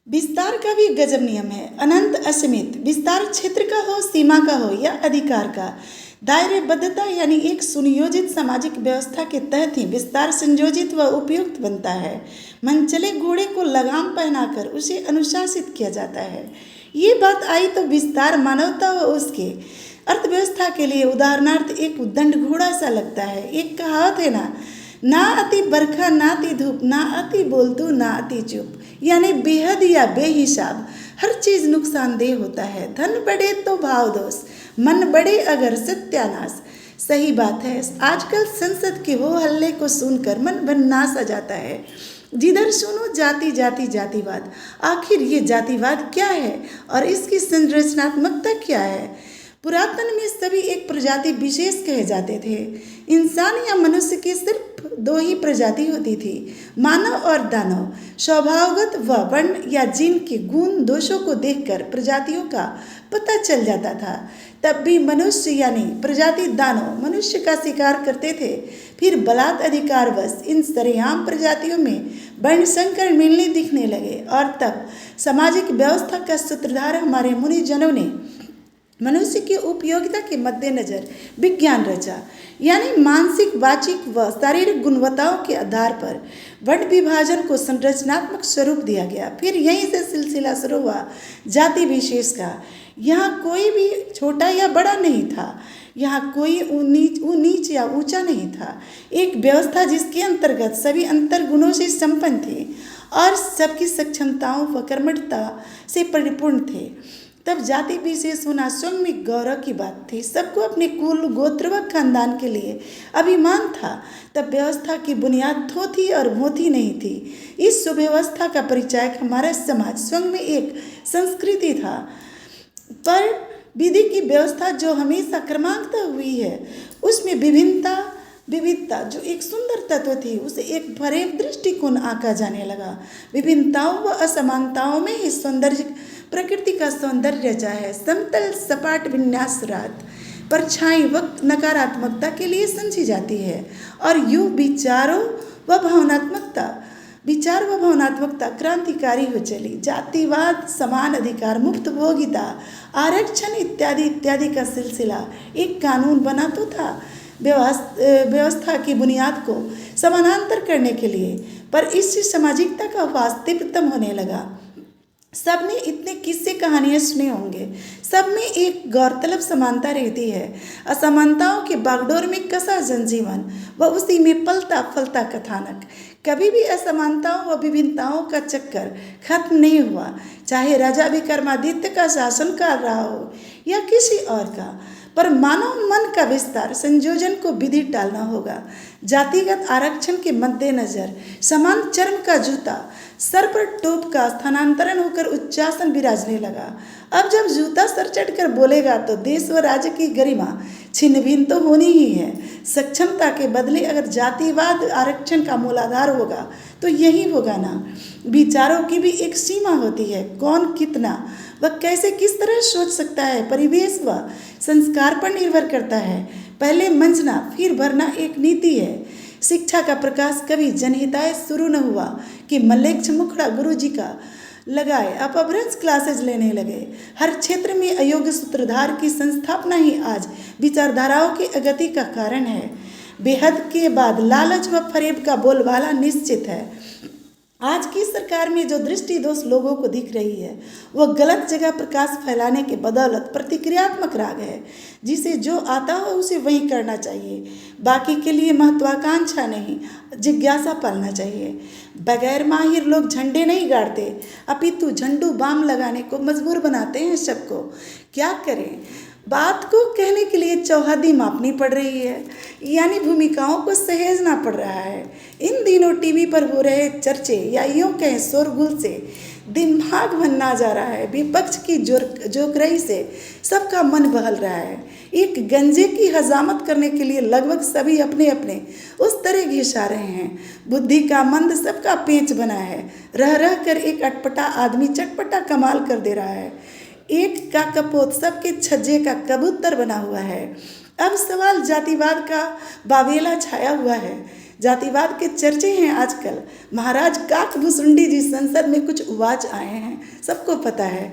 विस्तार का भी गजब नियम है। अनंत असीमित विस्तार क्षेत्र का हो, सीमा का हो या अधिकार का। दायरेबद्धता यानी एक सुनियोजित सामाजिक व्यवस्था के तहत ही विस्तार संयोजित व उपयुक्त बनता है। मनचले घोड़े को लगाम पहनाकर उसे अनुशासित किया जाता है। ये बात आई तो विस्तार मानवता व उसके अर्थव्यवस्था के लिए उदाहरणार्थ एक उद्दंड घोड़ा सा लगता है। एक कहावत है ना अति बरखा ना अति धूप, ना अति बोलतू ना अति चुप, यानी बेहद या बेहिसाब हर चीज नुकसानदेह होता है। धन बढ़े तो भाव दोष, मन बढ़े अगर सत्यानाश। सही बात है। आजकल संसद के हो हल्ले को सुनकर मन भन्नास आ जाता है। जिधर सुनो जाति जाति जातिवाद। आखिर ये जातिवाद क्या है और इसकी संरचनात्मकता क्या है? पुरातन में सभी एक प्रजाति विशेष कहे जाते थे। इंसान या मनुष्य की सिर्फ दो ही प्रजाति होती थी, मानव और दानव। स्वभावगत व वर्ण या जीन के गुण दोषों को देखकर प्रजातियों का पता चल जाता था। तब भी मनुष्य यानी प्रजाति दानव मनुष्य का शिकार करते थे। फिर बलात् अधिकारवश इन सरेआम प्रजातियों में वर्ण संकर मिलने दिखने लगे और तब सामाजिक व्यवस्था का सूत्रधार हमारे मुनिजनों ने मनुष्य की उपयोगिता के मद्देनजर विज्ञान रचा, यानी मानसिक, वाचिक व शारीरिक गुणवत्ताओं के आधार पर वर्ण विभाजन को संरचनात्मक स्वरूप दिया गया। फिर यहीं से सिलसिला शुरू हुआ जाति विशेष का। यहाँ कोई भी छोटा या बड़ा नहीं था, यहाँ कोई नीच या ऊंचा नहीं था। एक व्यवस्था जिसके अंतर्गत सभी अंतर गुणों से संपन्न थे और सबकी सक्षमताओं व कर्मठता से परिपूर्ण थे। तब जाति विशेष होना स्वयं में गौरव की बात थी। सबको अपने कुल, गोत्र व खानदान के लिए अभिमान था। तब व्यवस्था की बुनियाद थोथी और मोथी नहीं थी। इस सुव्यवस्था का परिचायक हमारा समाज स्वयं में एक संस्कृति था। पर विधि की व्यवस्था जो हमेशा क्रमांकता हुई है, उसमें विविधता जो एक सुंदर तत्व थी, उसे एक भरे दृष्टिकोण आंका जाने लगा। विभिन्नताओं व असमानताओं में ही सौंदर्य, प्रकृति का सौंदर्य चाहे समतल सपाट विन्यास रात परछाई वक्त नकारात्मकता के लिए समझी जाती है। और यूँ विचार व भावनात्मकता क्रांतिकारी हो चली। जातिवाद, समान अधिकार, मुफ्त भोगिता, आरक्षण इत्यादि इत्यादि का सिलसिला एक कानून बना तो था व्यवस्था की बुनियाद को समानांतर करने के लिए, पर इससे सामाजिकता का वास्तविकतम होने लगा। सब ने इतने किस्से कहानियाँ सुने होंगे। सब में एक गौरतलब समानता रहती है, असमानताओं के बागडोर में कसा जनजीवन व उसी में पलता फलता कथानक। कभी भी असमानताओं व विभिन्नताओं का चक्कर खत्म नहीं हुआ, चाहे राजा विक्रमादित्य का शासनकाल रहा हो या किसी और का। पर मानव मन का विस्तार संयोजन को विधि टालना होगा। जातिगत आरक्षण के मद्देनजर समान चर्म का जूता सर पर टोप का स्थानांतरण होकर उच्चासन विराजने लगा। अब जब जूता सर चढ़कर बोलेगा तो देश व राज्य की गरिमा छिन्न भिन्न तो होनी ही है। सक्षमता के बदले अगर जातिवाद आरक्षण का मूलाधार होगा तो यही होगा ना। विचारों की भी एक सीमा होती है। कौन कितना व कैसे किस तरह सोच सकता है परिवेश व संस्कार पर निर्भर करता है। पहले मंजना फिर भरना एक नीति है। शिक्षा का प्रकाश कभी जनहिताय शुरू न हुआ कि मल्लेक्ष मुखड़ा गुरु जी का लगाए अपभ्रंश क्लासेज लेने लगे। हर क्षेत्र में अयोग्य सूत्रधार की संस्थापना ही आज विचारधाराओं की अगति का कारण है। बेहद के बाद लालच व फरेब का बोलबाला निश्चित है। आज की सरकार में जो दृष्टि दोष लोगों को दिख रही है वह गलत जगह प्रकाश फैलाने के बदौलत प्रतिक्रियात्मक राग है। जिसे जो आता हो उसे वही करना चाहिए। बाकी के लिए महत्वाकांक्षा नहीं, जिज्ञासा पालना चाहिए। बगैर माहिर लोग झंडे नहीं गाड़ते, अपितु झंडू बाम लगाने को मजबूर बनाते हैं सबको। क्या करें? बात को कहने के लिए चौहदी मापनी पड़ रही है, यानी भूमिकाओं को सहेजना पड़ रहा है। इन दिनों टीवी पर हो रहे चर्चे या यूँ कहें शोरगुल से दिमाग भन्ना जा रहा है। विपक्ष की जोकराई से सबका मन बहल रहा है। एक गंजे की हजामत करने के लिए लगभग सभी अपने अपने उस तरह घिसा रहे हैं। बुद्धि का मंद सबका पेंच बना है। रह रह कर एक अटपटा आदमी चटपटा कमाल कर दे रहा है। एक का कपोत सबके छज्जे का कबूतर बना हुआ है। अब सवाल जातिवाद का बावेला छाया हुआ है। जातिवाद के चर्चे हैं आजकल। महाराज काकभूसुंडी जी संसद में कुछ उवाच आए हैं, सबको पता है।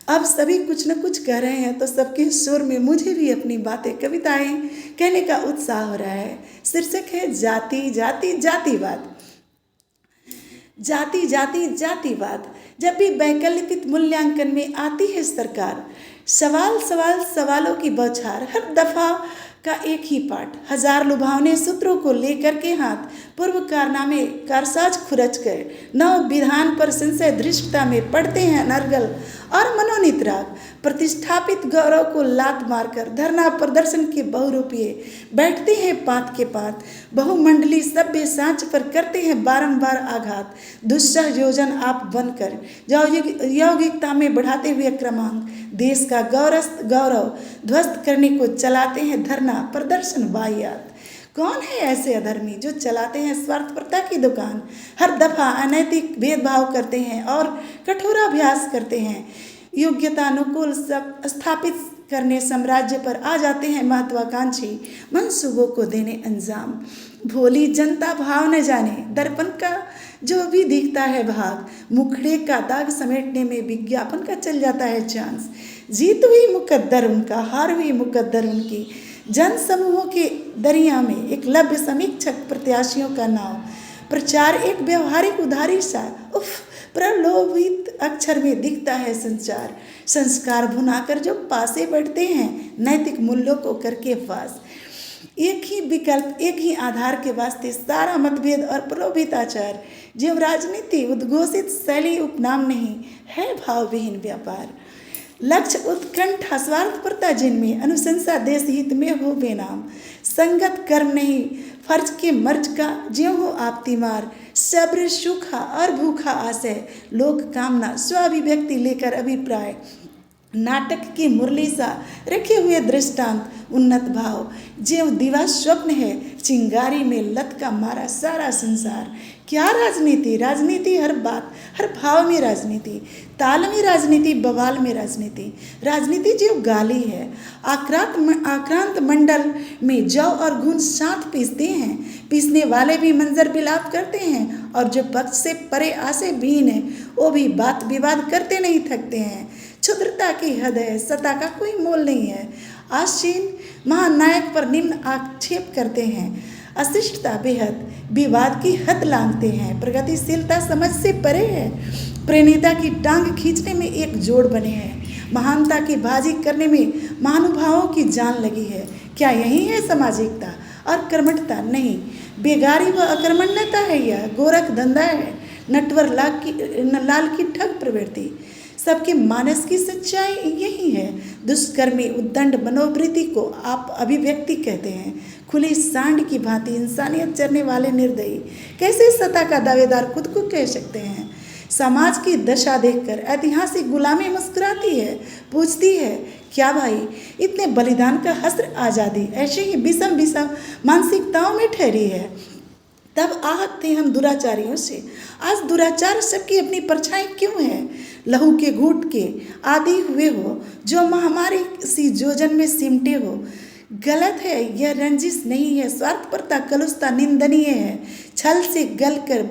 अब सभी कुछ न कुछ कह रहे हैं तो सबके सुर में मुझे भी अपनी बातें, कविताएं कहने का उत्साह हो रहा है। शीर्षक है जाति जाति जातिवाद। जाति जाति जातिवाद। जब भी वैकल्पिक मूल्यांकन में आती है सरकार, सवाल सवाल सवालों की बौछार, हर दफा का एक ही पाठ, हजार लुभावने सूत्रों को लेकर के हाथ, पूर्व कारनामे कारसाज खुरच कर, नव विधान पर संशय धृष्टता में पढ़ते हैं नरगल और मनोनीत राग, प्रतिष्ठापित गौरव को लात मारकर धरना प्रदर्शन के बहुरूपीय बैठते हैं पात के पात, बहुमंडली सभ्य सांच पर करते हैं बारंबार आघात, दुस्सह योजन आप बनकर यौगिकता में बढ़ाते हुए क्रमांक, देश का गौरव ध्वस्त करने को चलाते हैं धरना प्रदर्शन वाहियात। कौन है ऐसे अधर्मी जो चलाते हैं स्वार्थपरता की दुकान, हर दफा अनैतिक भेदभाव करते हैं और कठोराभ्यास करते हैं, योग्यतानुकूल सब स्थापित करने साम्राज्य पर आ जाते हैं महत्वाकांक्षी मंसूबों को देने अंजाम। भोली जनता भाव न जाने, दर्पण का जो भी दिखता है भाग, मुखड़े का दाग समेटने में विज्ञापन का चल जाता है चांस। जीत हुई मुकद्दर उनका, हार हुई मुकद्दर उनकी, जन समूहों के दरिया में एक लभ्य समीक्षक प्रत्याशियों का नाव, प्रचार एक व्यवहारिक उधारी सा, उफ प्रलोभित अक्षर में दिखता है संचार, संस्कार भुनाकर जो पासे बढ़ते हैं नैतिक मूल्यों को करके फास। एक ही विकल्प, एक ही आधार के वास्ते सारा मतभेद और प्रलोभित आचार, जीव राजनीति उद्घोषित शैली उपनाम नहीं है भाव विहीन व्यापार। लक्ष्य उत्कंठा स्वार्थपरता जिनमें, अनुशंसा देश हित में हो बेनाम, संगत कर्म नहीं फर्ज के मर्ज का ज्यों हो आप तीमार, सब्र सूखा और भूखा आशय, लोक कामना स्वाभिव्यक्ति लेकर अभिप्राय, नाटक की मुरली सा रखे हुए दृष्टांत, उन्नत भाव ज्यों दिवा स्वप्न है, चिंगारी में लत का मारा सारा संसार। क्या राजनीति, राजनीति हर बात हर भाव में राजनीति, ताल में राजनीति, बवाल में राजनीति, राजनीति जो गाली है। आक्रांत मंडल में जौ और घुन साथ पीसते हैं, पीसने वाले भी मंजर बिलाप करते हैं, और जो पक्ष से परे आसे बीन है वो भी बात विवाद करते नहीं थकते हैं। क्षुद्रता की हद है, सत्ता का कोई मोल नहीं है, आसीन महानायक पर निम्न आक्षेप करते हैं, अशिष्टता बेहद विवाद की हद लांघते हैं, प्रगतिशीलता समझ से परे है, प्रेरणा की टांग खींचने में एक जोड़ बने हैं, महानता की बाजी करने में महानुभावों की जान लगी है। क्या यही है सामाजिकता और कर्मठता? नहीं, बेगारी व अकर्मण्यता है, यह गोरख धंधा है, नटवर लाल की ठग प्रवृत्ति। सबके मानस की सच्चाई यही है, दुष्कर्मी उद्दंड मनोवृत्ति को आप अभिव्यक्ति कहते हैं, खुली सांड की भांति इंसानियत चरने वाले निर्दयी कैसे सत्ता का दावेदार खुद को कह सकते हैं। समाज की दशा देखकर ऐतिहासिक गुलामी मुस्कुराती है, पूछती है क्या भाई इतने बलिदान का हस्र आज़ादी ऐसे ही विषम मानसिकताओं में ठहरी है। तब आहत थे हम दुराचारियों से, आज दुराचार सबकी अपनी परछाई क्यों है। लहू के घूंट के आदि हुए हो, जो महामारी सी जोजन में सिमटे हो। गलत है यह रंजिश नहीं है, स्वार्थपरता कलुषता निंदनीय है। छल से गल कर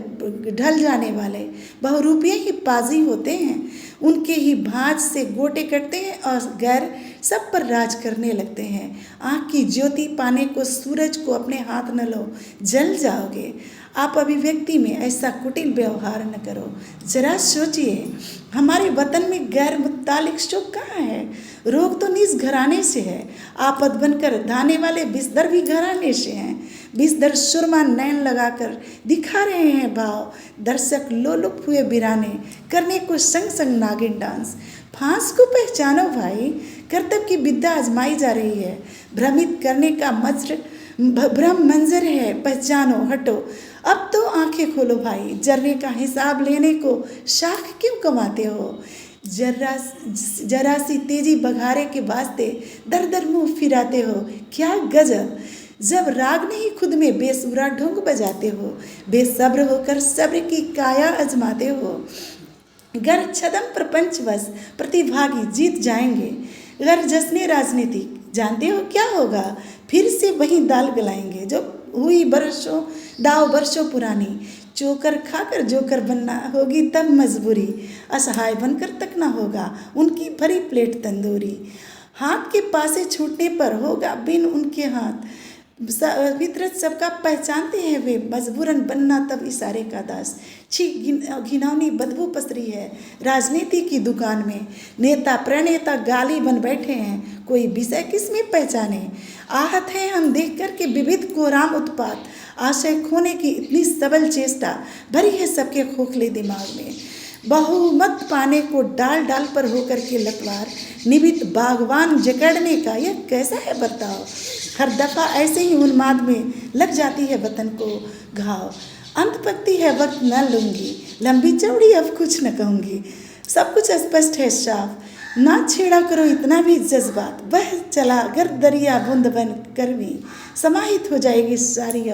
ढल जाने वाले बहुरूपीय ही पाजी होते हैं, उनके ही भांज से गोटे कटते हैं और गैर सब पर राज करने लगते हैं। आँख की ज्योति पाने को सूरज को अपने हाथ न लो, जल जाओगे। आप अभिव्यक्ति में ऐसा कुटिल व्यवहार न करो। जरा सोचिए, हमारे वतन में गैर मुतालिक शोक कहाँ है। रोग तो निज घराने से है, आपद बनकर धाने वाले बिस्तर भी घराने से हैं। बिस्तर सुरमा नैन लगाकर दिखा रहे हैं भाव, दर्शक लोलुप हुए बिराने करने को संग संग नागिन डांस। फांस को पहचानो भाई, कर्तव्य की विद्या आजमाई जा रही है। भ्रमित करने का भ्रम मंजर है, पहचानो हटो। अब तो आंखें खोलो भाई, जर्रे का हिसाब लेने को शाख क्यों कमाते हो। जरा सी तेजी बघारे के वास्ते दर दर मुँह फिराते हो। क्या गजब, जब राग नहीं खुद में बेसुरा ढोंग बजाते हो। बेसब्र होकर सब्र की काया आजमाते हो। गर छदम प्रपंचवश प्रतिभागी जीत जाएंगे, गर जश्ने राजनीति जानते हो क्या होगा। फिर से वही दाल गलाएंगे जो हुई बरसों दाव बरसों पुरानी, चोकर खाकर जोकर बनना होगी तब मजबूरी, असहाय बनकर तकना होगा उनकी भरी प्लेट तंदूरी। हाथ के पासे छूटने पर होगा बिन उनके हाथ, फितरत सबका पहचानते हैं वे, मजबूरन बनना तब इशारे का दास। छी घिनौनी बदबू पसरी है राजनीति की दुकान में, नेता प्रणेता गाली बन बैठे हैं, कोई विषय किसमें पहचाने। आहत हैं हम देख कर के विविध कोराम उत्पात, आशय खोने की इतनी सबल चेष्टा भरी है सबके खोखले दिमाग में। बहुमत पाने को डाल डाल पर होकर के लतवार, निबित बागवान जकड़ने का यह कैसा है बर्ताव। हर दफ़ा ऐसे ही उन्माद में लग जाती है वतन को घाव। अंत पकती है वक्त न लूँगी, लंबी चौड़ी अब कुछ न कहूँगी। सब कुछ स्पष्ट है साफ, ना छेड़ा करो इतना भी जज्बात, वह चला अगर दरिया बूंद बन कर भी समाहित हो जाएगी सारी